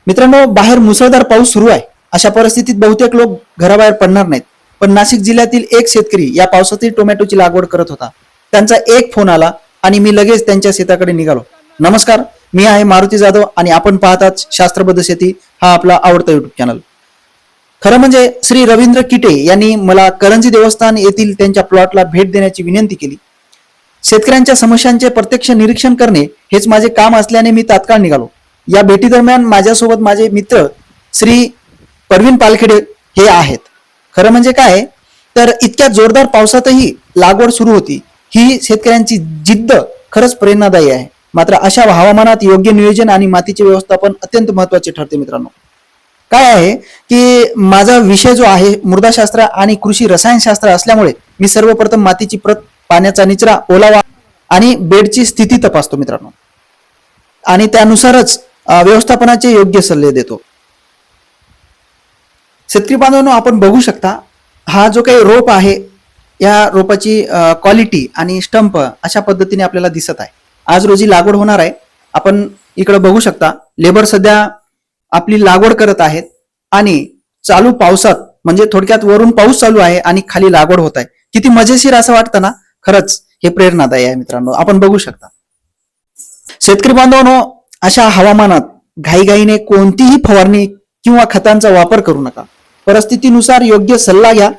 मित्रांनो, बाहेर मुसळधार पाऊस सुरू आहे. अशा परिस्थितीत बहुतेक लोक घराबाहेर पडणार नाहीत. पण नाशिक जिल्ह्यातील एक शेतकरी या पावसातील टोमॅटोची लागवड करत होता. त्यांचा एक फोन आला आणि मी लगेच त्यांच्या शेताकडे निघालो. नमस्कार, मी आहे मारुती जाधव आणि आपण पाहतात शास्त्रबद्ध शेती हा आपला आवडता युट्यूब चॅनल. खरं म्हणजे श्री रवींद्र किटे यांनी मला करंजी देवस्थान येथील त्यांच्या प्लॉटला भेट देण्याची विनंती केली. शेतकऱ्यांच्या समस्यांचे प्रत्यक्ष निरीक्षण करणे हेच माझे काम असल्याने मी तात्काळ निघालो. या भेटी दरम्यान माझ्यासोबत माझे मित्र श्री परवीन पालखेडे हे आहेत. खरं म्हणजे काय तर इतक्या जोरदार पावसातही लागवड सुरू होती. ही शेतकऱ्यांची जिद्द खरंच प्रेरणादायी आहे. मात्र अशा हवामानात योग्य नियोजन आणि मातीचे व्यवस्थापन अत्यंत महत्त्वाचे ठरते. मित्रांनो, काय आहे की माझा विषय जो आहे मृदाशास्त्र आणि कृषी रसायनशास्त्र असल्यामुळे मी सर्वप्रथम मातीची प्रत, पाण्याचा निचरा, ओलावा आणि बेडची स्थिती तपासतो मित्रांनो, आणि त्यानुसारच व्यवस्थापनाचे योग्य सल्ले देतो. शेतकरी बांधवांनो, आपण बघू शकता हा जो काही रोप आहे या रोपाची क्वालिटी आणि स्टंप अशा पद्धतीने आपल्याला दिसत आहे. आज रोजी लागवड होणार आहे. आपण इकडे बघू शकता लेबर सध्या आपली लागवड करत आहेत आणि चालू पावसात, म्हणजे थोडक्यात वरून पाऊस चालू आहे आणि खाली लागवड होत आहे. किती मजेशीर असं वाटतं ना. खरंच हे प्रेरणादायी आहे मित्रांनो. आपण बघू शकता. शेतकरी बांधवांनो, अशा हवामानात घाईघाईने कोणतीही फवारणी किंवा खतांचा वापर करू नका. परिस्थितीनुसार योग्य सल्ला घ्या.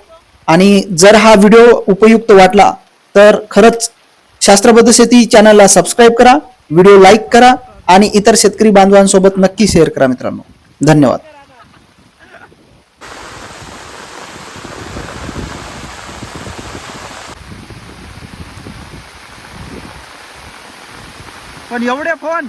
आणि जर हा व्हिडिओ उपयुक्त वाटला तर खरंच शास्त्रबद्ध शेती चॅनलला सबस्क्राईब करा, व्हिडिओ लाईक करा आणि इतर शेतकरी बांधवांसोबत नक्की शेअर करा मित्रांनो. धन्यवाद. पण एवढे फोन